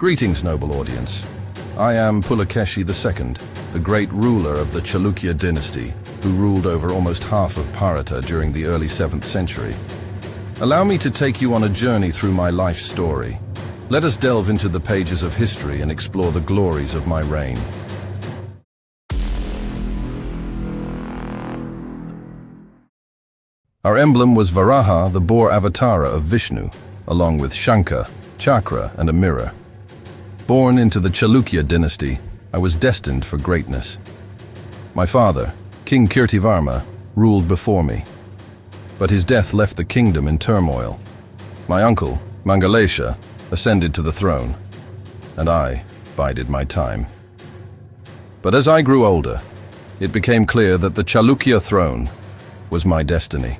Greetings, noble audience. I am Pulekeshi II, the great ruler of the Chalukya dynasty, who ruled over almost half of Bharata during the early 7th century. Allow me to take you on a journey through my life story. Let us delve into the pages of history and explore the glories of my reign. Our emblem was Varaha, the boar avatar of Vishnu, along with Shankha, chakra, and a mirror. Born into the Chalukya dynasty, I was destined for greatness. My father, King Kirtivarma, ruled before me, but his death left the kingdom in turmoil. My uncle, Mangalesha, ascended to the throne, and I bided my time. But as I grew older, it became clear that the Chalukya throne was my destiny.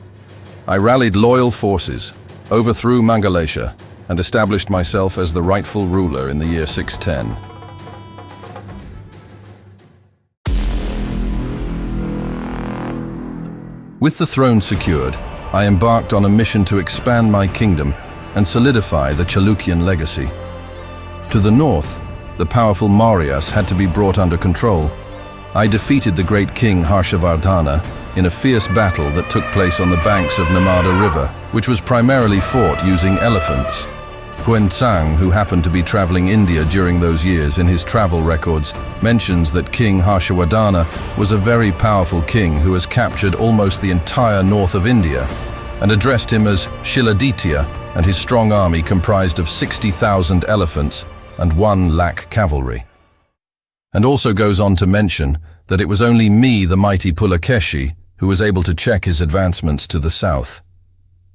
I rallied loyal forces, overthrew Mangalesha, and established myself as the rightful ruler in the year 610. With the throne secured, I embarked on a mission to expand my kingdom and solidify the Chalukyan legacy. To the north, the powerful Mauryas had to be brought under control. I defeated the great king Harshavardhana in a fierce battle that took place on the banks of Narmada River, which was primarily fought using elephants. Hiuen-Tsiang, who happened to be traveling India during those years in his travel records, mentions that King Harshavardhana was a very powerful king who has captured almost the entire north of India, and addressed him as Shiladitya, and his strong army comprised of 60,000 elephants and 1 lakh cavalry. And also goes on to mention that it was only me, the mighty Pulakeshi, who was able to check his advancements to the south.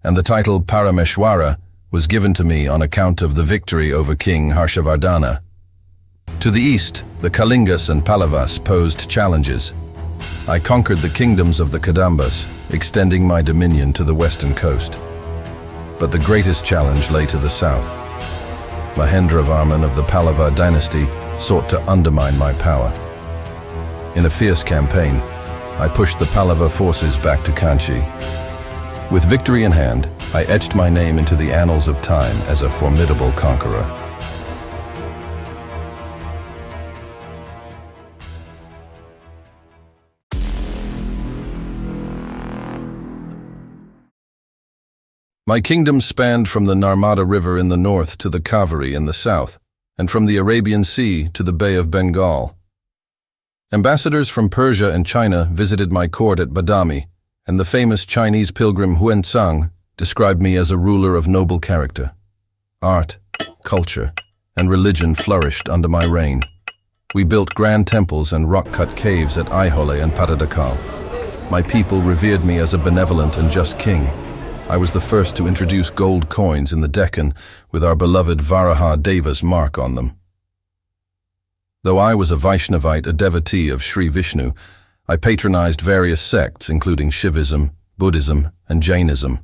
And the title Parameshwara was given to me on account of the victory over King Harshavardhana. To the east, the Kalingas and Pallavas posed challenges. I conquered the kingdoms of the Kadambas, extending my dominion to the western coast. But the greatest challenge lay to the south. Mahendravarman of the Pallava dynasty sought to undermine my power. In a fierce campaign, I pushed the Pallava forces back to Kanchi. With victory in hand, I etched my name into the annals of time as a formidable conqueror. My kingdom spanned from the Narmada River in the north to the Kaveri in the south, and from the Arabian Sea to the Bay of Bengal. Ambassadors from Persia and China visited my court at Badami, and the famous Chinese pilgrim Hiuen-Tsiang described me as a ruler of noble character. Art, culture, and religion flourished under my reign. We built grand temples and rock-cut caves at Aihole and Patadakal. My people revered me as a benevolent and just king. I was the first to introduce gold coins in the Deccan with our beloved Varaha Deva's mark on them. Though I was a Vaishnavite, a devotee of Sri Vishnu, I patronized various sects including Shivism, Buddhism, and Jainism.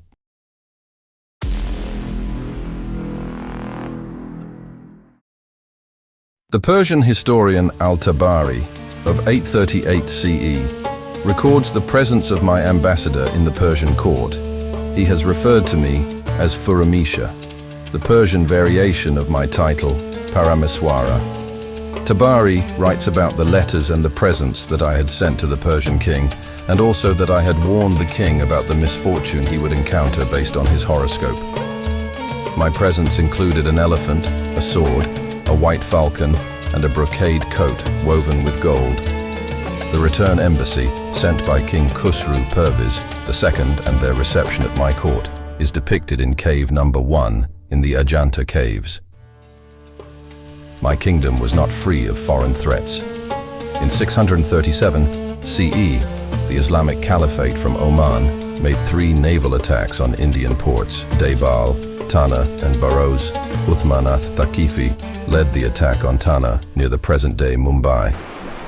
The Persian historian Al-Tabari of 838 CE records the presence of my ambassador in the Persian court. He has referred to me as Furamesha, the Persian variation of my title, Parameswara. Tabari writes about the letters and the presents that I had sent to the Persian king, and also that I had warned the king about the misfortune he would encounter based on his horoscope. My presents included an elephant, a sword, a white falcon, and a brocade coat woven with gold. The return embassy, sent by King Khusru Perviz II and their reception at my court, is depicted in cave number 1 in the Ajanta caves. My kingdom was not free of foreign threats. In 637 CE, the Islamic caliphate from Oman made 3 naval attacks on Indian ports. Beal, Tana, and Baroz. Uthmanath Thaqifi led the attack on Tana near the present-day Mumbai.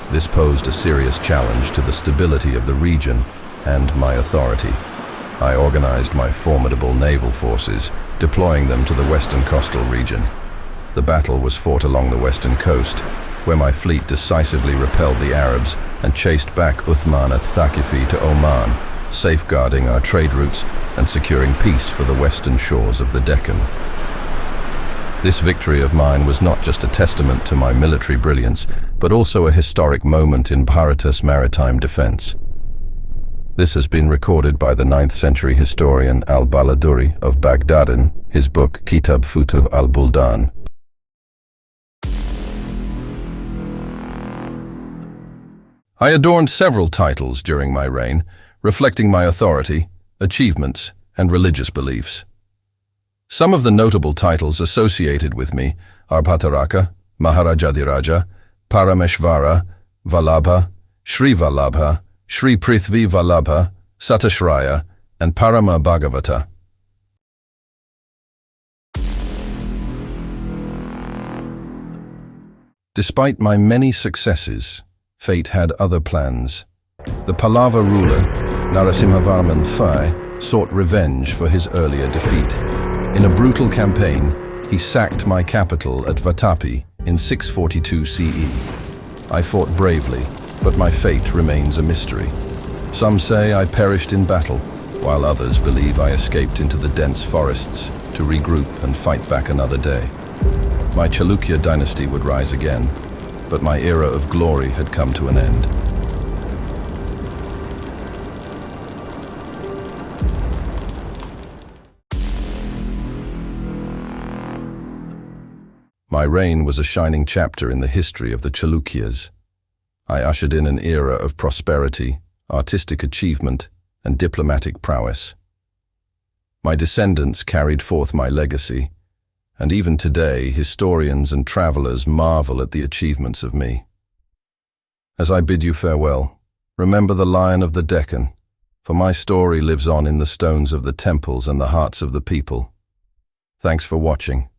This posed a serious challenge to the stability of the region and my authority. I organized my formidable naval forces, deploying them to the western coastal region. The battle was fought along the western coast, where my fleet decisively repelled the Arabs and chased back Uthmanath Thaqifi to Oman, safeguarding our trade routes and securing peace for the western shores of the Deccan. This victory of mine was not just a testament to my military brilliance, but also a historic moment in Bharata's maritime defense. This has been recorded by the 9th century historian Al-Baladuri of Baghdad in his book Kitab Futuh Al-buldan. I adorned several titles during my reign, reflecting my authority, achievements, and religious beliefs. Some of the notable titles associated with me are Bhattaraka, Maharajadhiraja, Parameshvara, Vallabha, Sri Vallabha, Sri Prithvi Vallabha, Satashraya, and Parama Bhagavata. Despite my many successes, fate had other plans. The Pallava ruler, Narasimhavarman I, sought revenge for his earlier defeat. In a brutal campaign, he sacked my capital at Vatapi in 642 CE. I fought bravely, but my fate remains a mystery. Some say I perished in battle, while others believe I escaped into the dense forests to regroup and fight back another day. My Chalukya dynasty would rise again, but my era of glory had come to an end. My reign was a shining chapter in the history of the Chalukyas. I ushered in an era of prosperity, artistic achievement, and diplomatic prowess. My descendants carried forth my legacy, and even today historians and travelers marvel at the achievements of me. As I bid you farewell, remember the Lion of the Deccan, for my story lives on in the stones of the temples and the hearts of the people. Thanks for watching.